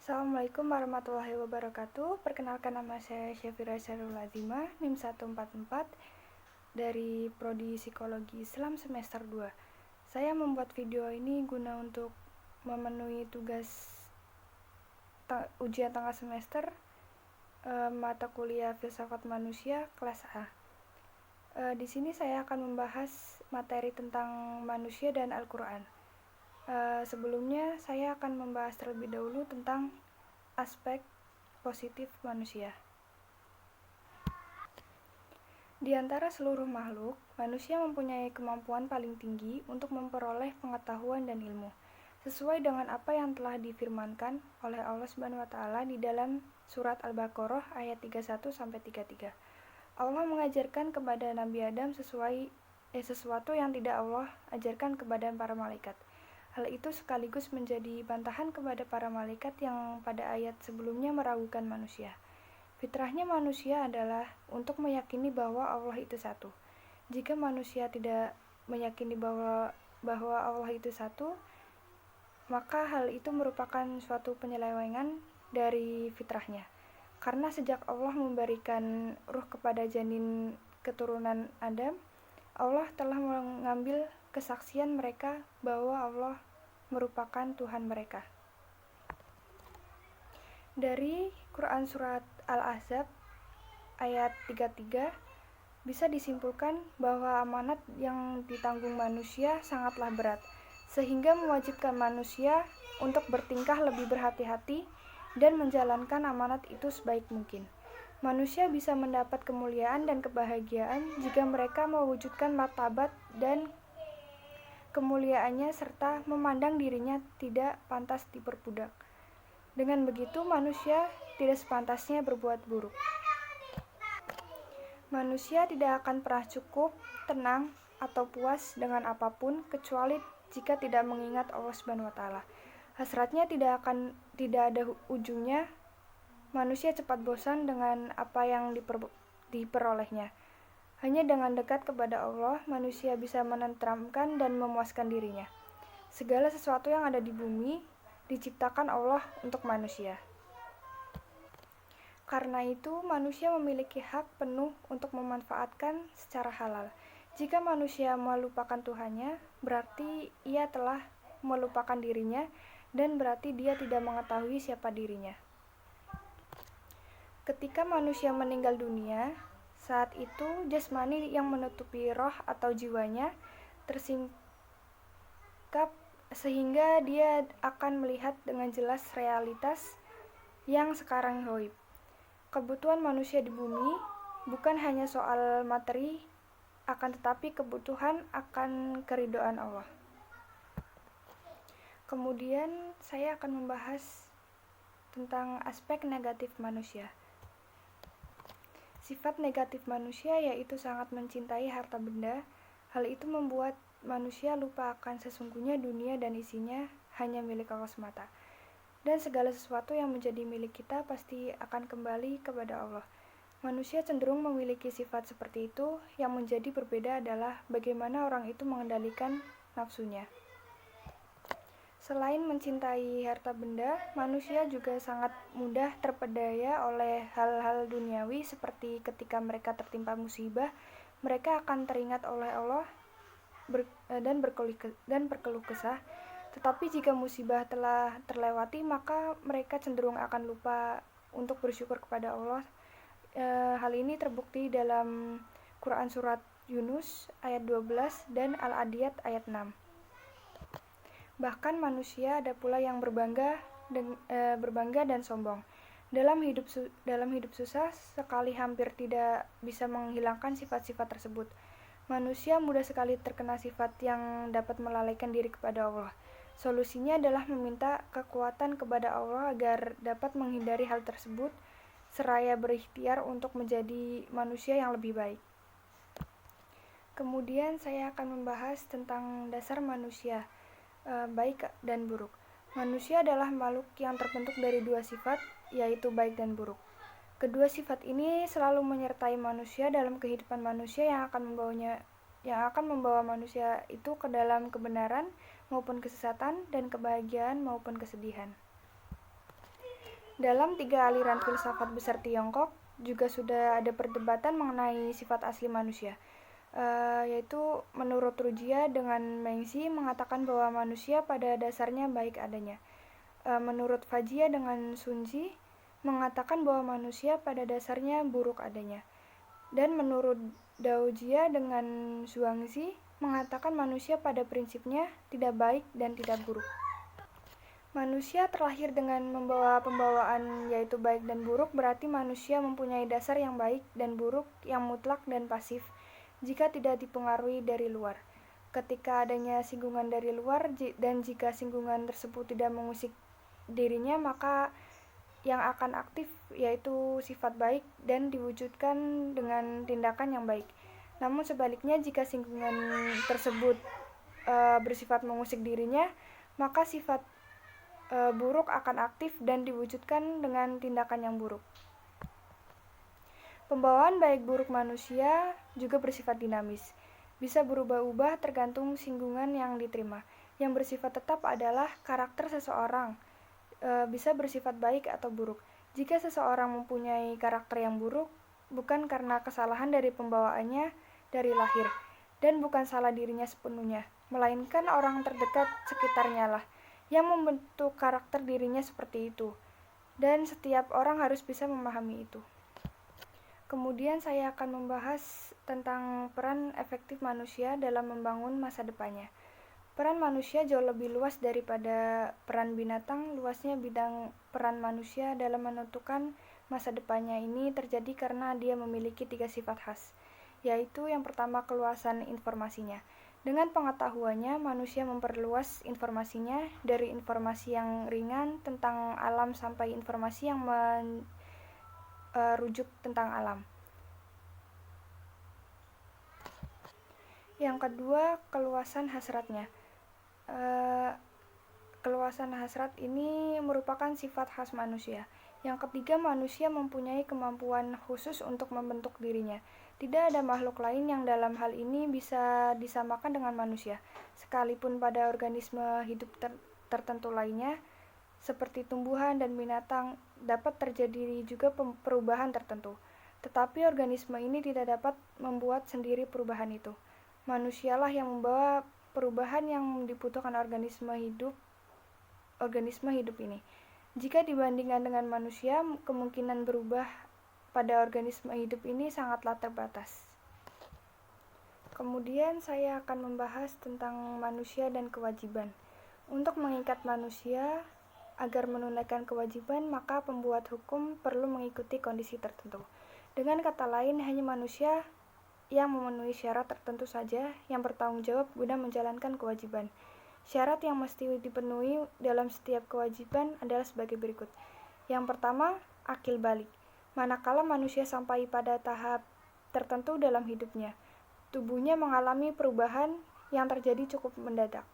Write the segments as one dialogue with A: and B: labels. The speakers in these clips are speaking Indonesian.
A: Assalamualaikum warahmatullahi wabarakatuh. Perkenalkan, nama saya Syafira Syahrul Azimah, NIM 144 dari Prodi Psikologi Islam semester 2. Saya membuat video ini guna untuk memenuhi tugas ujian tengah semester mata kuliah Filsafat Manusia kelas A. Di sini saya akan membahas materi tentang manusia dan Al-Quran. Sebelumnya saya akan membahas terlebih dahulu tentang aspek positif manusia. Di antara seluruh makhluk, manusia mempunyai kemampuan paling tinggi untuk memperoleh pengetahuan dan ilmu, sesuai dengan apa yang telah difirmankan oleh Allah Subhanahu wa taala di dalam surat Al-Baqarah ayat 31-33. Allah mengajarkan kepada Nabi Adam sesuatu yang tidak Allah ajarkan kepada para malaikat. Hal itu sekaligus menjadi bantahan kepada para malaikat yang pada ayat sebelumnya meragukan manusia. Fitrahnya manusia adalah untuk meyakini bahwa Allah itu satu. Jika manusia tidak meyakini bahwa Allah itu satu, maka hal itu merupakan suatu penyelewengan dari fitrahnya. Karena sejak Allah memberikan ruh kepada janin keturunan Adam, Allah telah mengambil kesaksian mereka bahwa Allah merupakan Tuhan mereka. Dari Quran Surat Al-Ahzab ayat 33 bisa disimpulkan bahwa amanat yang ditanggung manusia sangatlah berat, sehingga mewajibkan manusia untuk bertingkah lebih berhati-hati dan menjalankan amanat itu sebaik mungkin. Manusia bisa mendapat kemuliaan dan kebahagiaan jika mereka mewujudkan martabat dan kemuliaannya serta memandang dirinya tidak pantas diperbudak. Dengan begitu, manusia tidak sepantasnya berbuat buruk. Manusia tidak akan pernah cukup, tenang, atau puas dengan apapun kecuali jika tidak mengingat Allah Subhanahu wa taala. Hasratnya tidak ada ujungnya. Manusia cepat bosan dengan apa yang diperolehnya. Hanya dengan dekat kepada Allah, manusia bisa menenteramkan dan memuaskan dirinya. Segala sesuatu yang ada di bumi diciptakan Allah untuk manusia. Karena itu, manusia memiliki hak penuh untuk memanfaatkan secara halal. Jika manusia melupakan Tuhannya, berarti ia telah melupakan dirinya, dan berarti dia tidak mengetahui siapa dirinya. Ketika manusia meninggal dunia, saat itu jasmani yang menutupi roh atau jiwanya tersingkap sehingga dia akan melihat dengan jelas realitas yang sekarang gaib. Kebutuhan manusia di bumi bukan hanya soal materi, akan tetapi kebutuhan akan keridhaan Allah. Kemudian saya akan membahas tentang aspek negatif manusia. Sifat negatif manusia yaitu sangat mencintai harta benda. Hal itu membuat manusia lupa akan sesungguhnya dunia dan isinya hanya milik Allah semata. Dan segala sesuatu yang menjadi milik kita pasti akan kembali kepada Allah. Manusia cenderung memiliki sifat seperti itu. Yang menjadi berbeda adalah bagaimana orang itu mengendalikan nafsunya. Selain mencintai harta benda, manusia juga sangat mudah terpedaya oleh hal-hal duniawi seperti ketika mereka tertimpa musibah, mereka akan teringat oleh Allah dan berkeluh kesah. Tetapi jika musibah telah terlewati, maka mereka cenderung akan lupa untuk bersyukur kepada Allah. Hal ini terbukti dalam Quran Surat Yunus ayat 12 dan Al-Adiyat ayat 6. Bahkan manusia ada pula yang berbangga dan sombong. Dalam hidup susah, sekali hampir tidak bisa menghilangkan sifat-sifat tersebut. Manusia mudah sekali terkena sifat yang dapat melalaikan diri kepada Allah. Solusinya adalah meminta kekuatan kepada Allah agar dapat menghindari hal tersebut, seraya berikhtiar untuk menjadi manusia yang lebih baik. Kemudian saya akan membahas tentang dasar manusia, baik dan buruk. Manusia adalah makhluk yang terbentuk dari dua sifat, yaitu baik dan buruk. Kedua sifat ini selalu menyertai manusia dalam kehidupan manusia yang akan membawa manusia itu ke dalam kebenaran maupun kesesatan dan kebahagiaan maupun kesedihan. Dalam 3 aliran filsafat besar Tiongkok juga sudah ada perdebatan mengenai sifat asli manusia, yaitu menurut Rujia dengan Mengzi mengatakan bahwa manusia pada dasarnya baik adanya. Menurut Fajia dengan Sunzi mengatakan bahwa manusia pada dasarnya buruk adanya. Dan menurut Daojia dengan Zhuangzi mengatakan manusia pada prinsipnya tidak baik dan tidak buruk. Manusia terlahir dengan membawa pembawaan yaitu baik dan buruk, berarti manusia mempunyai dasar yang baik dan buruk yang mutlak dan pasif jika tidak dipengaruhi dari luar. Ketika adanya singgungan dari luar dan jika singgungan tersebut tidak mengusik dirinya, maka yang akan aktif yaitu sifat baik dan diwujudkan dengan tindakan yang baik. Namun sebaliknya, jika singgungan tersebut bersifat mengusik dirinya, maka sifat buruk akan aktif dan diwujudkan dengan tindakan yang buruk. Pembawaan baik buruk manusia juga bersifat dinamis, bisa berubah-ubah tergantung singgungan yang diterima. Yang bersifat tetap adalah karakter seseorang, bisa bersifat baik atau buruk. Jika seseorang mempunyai karakter yang buruk, bukan karena kesalahan dari pembawaannya dari lahir, dan bukan salah dirinya sepenuhnya, melainkan orang terdekat sekitarnya lah yang membentuk karakter dirinya seperti itu, dan setiap orang harus bisa memahami itu. Kemudian saya akan membahas tentang peran efektif manusia dalam membangun masa depannya. Peran manusia jauh lebih luas daripada peran binatang. Luasnya bidang peran manusia dalam menentukan masa depannya ini terjadi karena dia memiliki 3 sifat khas, yaitu yang pertama keluasan informasinya. Dengan pengetahuannya, manusia memperluas informasinya dari informasi yang ringan tentang alam sampai informasi yang merujuk tentang alam. Yang kedua, keluasan hasratnya. Keluasan hasrat ini merupakan sifat khas manusia. Yang ketiga, manusia mempunyai kemampuan khusus untuk membentuk dirinya. Tidak ada makhluk lain yang dalam hal ini bisa disamakan dengan manusia, sekalipun pada organisme hidup tertentu lainnya, seperti tumbuhan dan binatang, dapat terjadi juga perubahan tertentu. Tetapi organisme ini tidak dapat membuat sendiri perubahan itu. Manusialah yang membawa perubahan yang dibutuhkan organisme hidup ini. Jika dibandingkan dengan manusia, kemungkinan berubah pada organisme hidup ini sangatlah terbatas. Kemudian saya akan membahas tentang manusia dan kewajiban. Untuk mengikat manusia agar menunaikan kewajiban, maka pembuat hukum perlu mengikuti kondisi tertentu. Dengan kata lain, hanya manusia yang memenuhi syarat tertentu saja yang bertanggung jawab guna menjalankan kewajiban. Syarat yang mesti dipenuhi dalam setiap kewajiban adalah sebagai berikut. Yang pertama, akil balik. Manakala manusia sampai pada tahap tertentu dalam hidupnya, tubuhnya mengalami perubahan yang terjadi cukup mendadak.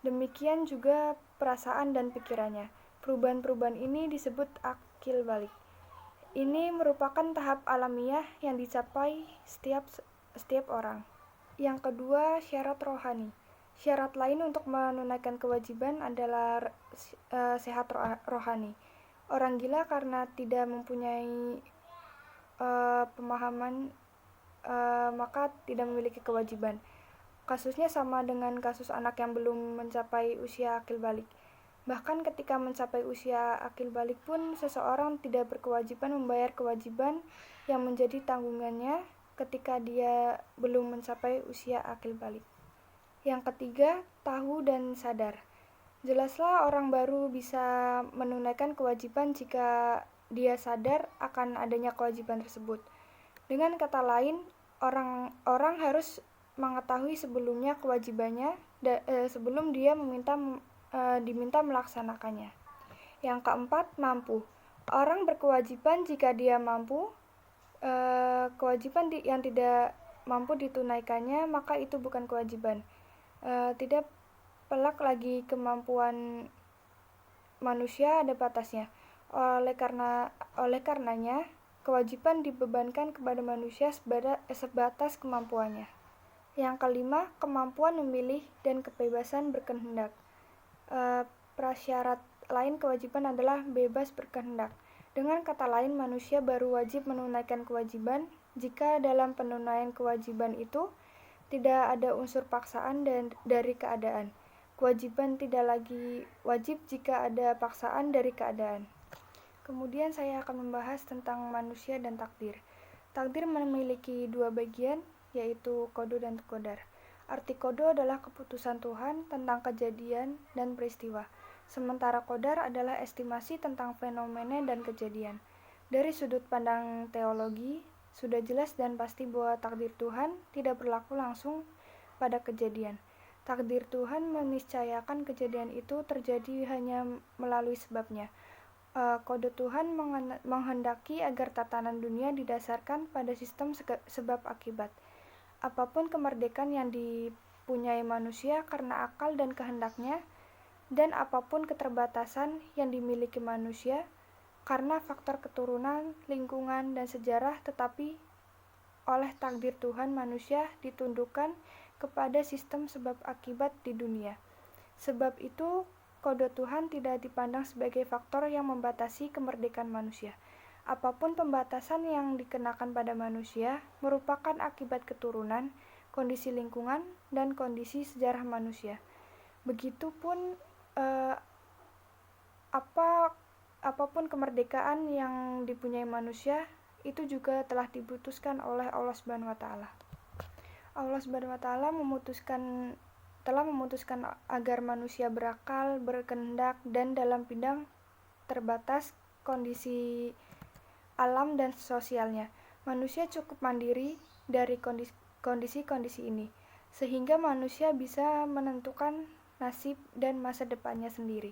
A: Demikian juga perasaan dan pikirannya. Perubahan-perubahan ini disebut akil balik. Ini merupakan tahap alamiah yang dicapai setiap orang. Yang kedua, syarat rohani. Syarat lain untuk menunaikan kewajiban adalah sehat rohani. Orang gila karena tidak mempunyai pemahaman maka tidak memiliki kewajiban. Kasusnya sama dengan kasus anak yang belum mencapai usia akil balik. Bahkan ketika mencapai usia akil balik pun seseorang tidak berkewajiban membayar kewajiban yang menjadi tanggungannya ketika dia belum mencapai usia akil balik. Yang ketiga, tahu dan sadar. Jelaslah orang baru bisa menunaikan kewajiban jika dia sadar akan adanya kewajiban tersebut. Dengan kata lain, orang harus mengetahui sebelumnya kewajibannya sebelum dia diminta melaksanakannya. Yang keempat, mampu. Orang berkewajiban jika dia mampu. Kewajiban yang tidak mampu ditunaikannya, maka itu bukan kewajiban. Tidak pelak lagi kemampuan manusia ada batasnya. Oleh karenanya, kewajiban dibebankan kepada manusia sebatas kemampuannya. Yang kelima, kemampuan memilih dan kebebasan berkehendak. Prasyarat lain kewajiban adalah bebas berkehendak. Dengan kata lain, manusia baru wajib menunaikan kewajiban jika dalam penunaian kewajiban itu tidak ada unsur paksaan dari keadaan. Kewajiban tidak lagi wajib jika ada paksaan dari keadaan. Kemudian saya akan membahas tentang manusia dan takdir. Takdir memiliki dua bagian, yaitu qada dan qadar. Arti qada adalah keputusan Tuhan tentang kejadian dan peristiwa. Sementara qadar adalah estimasi tentang fenomena dan kejadian. Dari sudut pandang teologi, sudah jelas dan pasti bahwa takdir Tuhan tidak berlaku langsung pada kejadian. Takdir Tuhan meniscayakan kejadian itu terjadi hanya melalui sebabnya. Qada Tuhan menghendaki agar tatanan dunia didasarkan pada sistem sebab akibat. Apapun kemerdekaan yang dipunyai manusia karena akal dan kehendaknya, dan apapun keterbatasan yang dimiliki manusia karena faktor keturunan, lingkungan, dan sejarah, tetapi oleh takdir Tuhan manusia ditundukkan kepada sistem sebab akibat di dunia. Sebab itu, qada Tuhan tidak dipandang sebagai faktor yang membatasi kemerdekaan manusia. Apapun pembatasan yang dikenakan pada manusia merupakan akibat keturunan, kondisi lingkungan, dan kondisi sejarah manusia. Begitupun apapun kemerdekaan yang dipunyai manusia itu juga telah diputuskan oleh Allah Subhanahu wa taala. Allah Subhanahu wa taala telah memutuskan agar manusia berakal, berkehendak, dan dalam bidang terbatas kondisi alam dan sosialnya. Manusia cukup mandiri dari kondisi-kondisi ini, sehingga manusia bisa menentukan nasib dan masa depannya sendiri.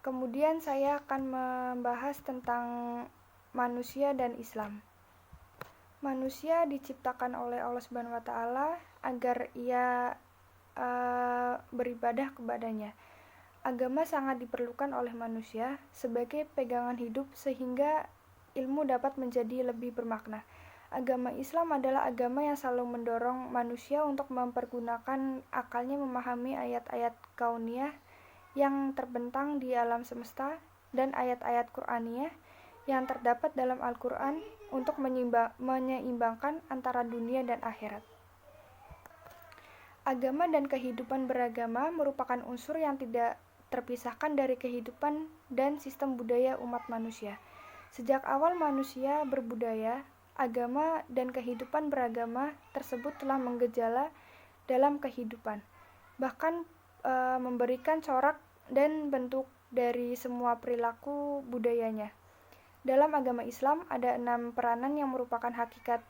A: Kemudian saya akan membahas tentang manusia dan Islam. Manusia diciptakan oleh Allah Subhanahu wa taala agar ia beribadah kepadanya. Agama sangat diperlukan oleh manusia sebagai pegangan hidup sehingga ilmu dapat menjadi lebih bermakna. Agama Islam adalah agama yang selalu mendorong manusia untuk mempergunakan akalnya memahami ayat-ayat kauniyah yang terbentang di alam semesta dan ayat-ayat Qur'aniyah yang terdapat dalam Al-Quran untuk menyeimbangkan antara dunia dan akhirat. Agama dan kehidupan beragama merupakan unsur yang tidak terpisahkan dari kehidupan dan sistem budaya umat manusia. Sejak awal manusia berbudaya, agama dan kehidupan beragama tersebut telah menggejala dalam kehidupan, bahkan memberikan corak dan bentuk dari semua perilaku budayanya. Dalam agama Islam ada 6 peranan yang merupakan hakikat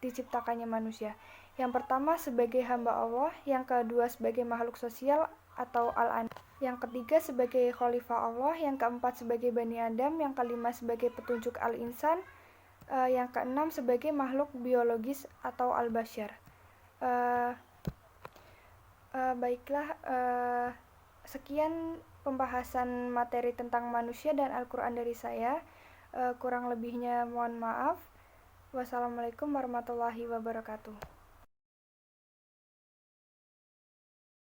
A: diciptakannya manusia. Yang pertama sebagai hamba Allah, yang kedua sebagai makhluk sosial atau al-an, yang ketiga sebagai khalifah Allah, yang keempat sebagai Bani Adam, yang kelima sebagai petunjuk al-insan, yang keenam sebagai makhluk biologis atau al-basyar. Baiklah, sekian pembahasan materi tentang manusia dan Al-Quran dari saya. Kurang lebihnya mohon maaf. Wassalamualaikum warahmatullahi wabarakatuh.